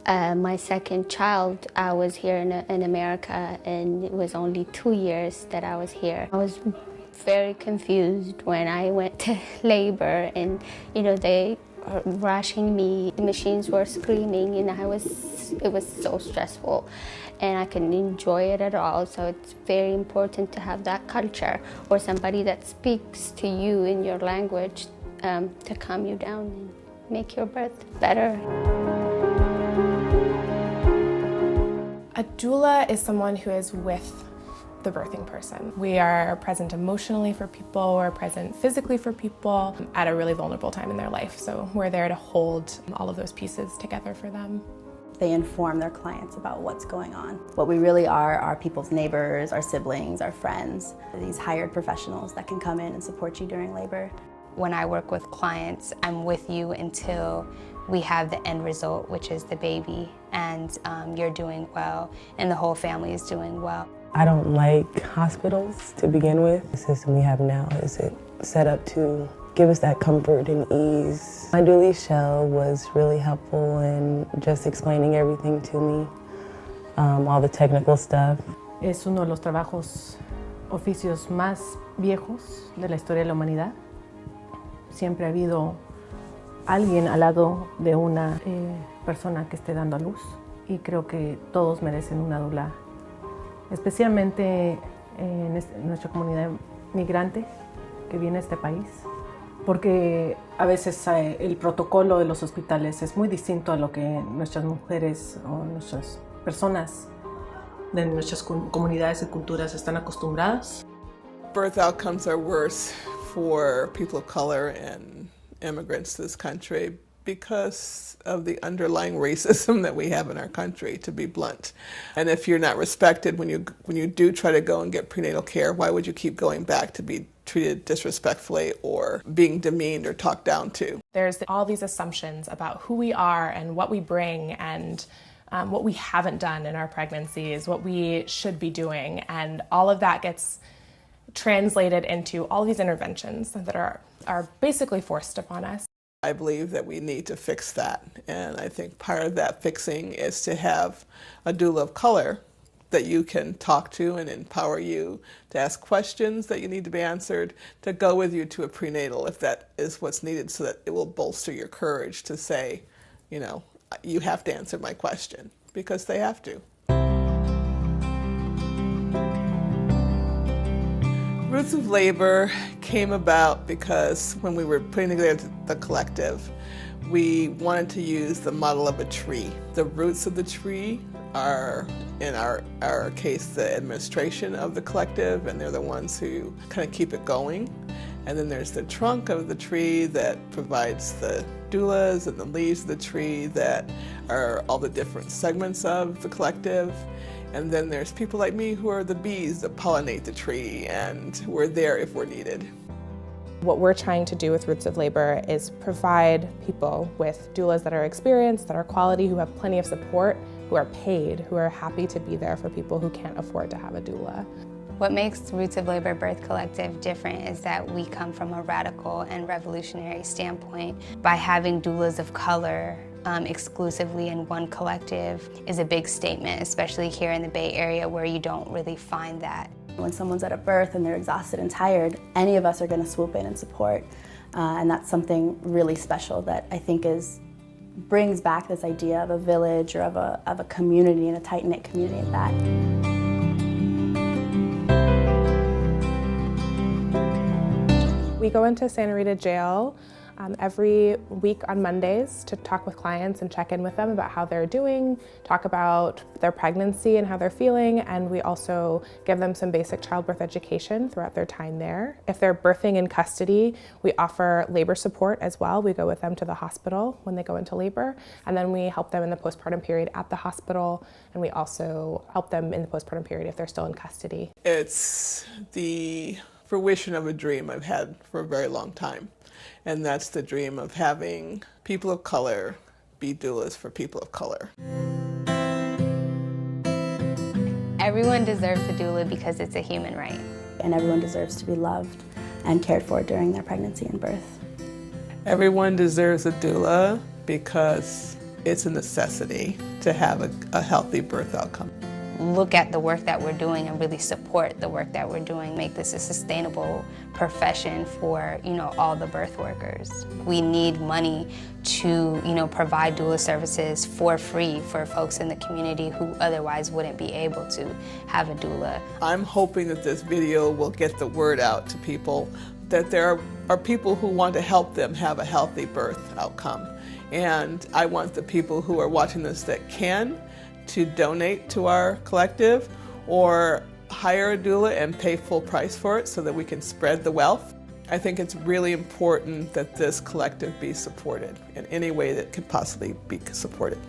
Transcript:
My second child, I was here in America, and it was only 2 years that I was here. I was very confused when I went to labor, and they were rushing me. The machines were screaming, and it was so stressful, and I couldn't enjoy it at all. So it's very important to have that culture or somebody that speaks to you in your language to calm you down and make your birth better. A doula is someone who is with the birthing person. We are present emotionally for people, we're present physically for people at a really vulnerable time in their life. So we're there to hold all of those pieces together for them. They inform their clients about what's going on. What we really are people's neighbors, our siblings, our friends, these hired professionals that can come in and support you during labor. When I work with clients, I'm with you until we have the end result, which is the baby, and you're doing well, and the whole family is doing well. I don't like hospitals to begin with. The system we have now is set up to give us that comfort and ease. My doula Shell was really helpful in just explaining everything to me, all the technical stuff. Es uno de los oficios más viejos de la historia de la humanidad. Siempre ha habido alguien al lado de una persona que esté dando a luz, y creo que todos merecen una doula, especialmente en nuestra comunidad migrante que viene a este país, porque a veces el protocolo de los hospitales es muy distinto a lo que nuestras mujeres o nuestras personas de nuestras comunidades y culturas están acostumbradas. Birth outcomes are worse for people of color and immigrants to this country because of the underlying racism that we have in our country, to be blunt. And if you're not respected when you do try to go and get prenatal care, why would you keep going back to be treated disrespectfully or being demeaned or talked down to? There's all these assumptions about who we are and what we bring and what we haven't done in our pregnancies, what we should be doing, and all of that gets translated into all these interventions that are basically forced upon us. I believe that we need to fix that, and I think part of that fixing is to have a doula of color that you can talk to and empower you to ask questions that you need to be answered, to go with you to a prenatal if that is what's needed, so that it will bolster your courage to say, you have to answer my question, because they have to. Roots of Labor came about because when we were putting together the collective, we wanted to use the model of a tree. The roots of the tree are, in our case, the administration of the collective, and they're the ones who kind of keep it going. And then there's the trunk of the tree that provides the doulas, and the leaves of the tree that are all the different segments of the collective. And then there's people like me who are the bees that pollinate the tree, and we're there if we're needed. What we're trying to do with Roots of Labor is provide people with doulas that are experienced, that are quality, who have plenty of support, who are paid, who are happy to be there for people who can't afford to have a doula. What makes Roots of Labor Birth Collective different is that we come from a radical and revolutionary standpoint. By having doulas of color exclusively in one collective is a big statement, especially here in the Bay Area where you don't really find that. When someone's at a birth and they're exhausted and tired, any of us are going to swoop in and support. And that's something really special that I think brings back this idea of a village or of a community, and a tight-knit community at that. We go into Santa Rita Jail every week on Mondays to talk with clients and check in with them about how they're doing, talk about their pregnancy and how they're feeling, and we also give them some basic childbirth education throughout their time there. If they're birthing in custody, we offer labor support as well. We go with them to the hospital when they go into labor, and then we help them in the postpartum period at the hospital, and we also help them in the postpartum period if they're still in custody. It's the fruition of a dream I've had for a very long time. And that's the dream of having people of color be doulas for people of color. Everyone deserves a doula because it's a human right. And everyone deserves to be loved and cared for during their pregnancy and birth. Everyone deserves a doula because It's a necessity to have a healthy birth outcome. Look at the work that we're doing and really support the work that we're doing. Make this a sustainable profession for, all the birth workers. We need money to, provide doula services for free for folks in the community who otherwise wouldn't be able to have a doula. I'm hoping that this video will get the word out to people that there are people who want to help them have a healthy birth outcome. And I want the people who are watching this that can to donate to our collective or hire a doula and pay full price for it so that we can spread the wealth. I think it's really important that this collective be supported in any way that could possibly be supported.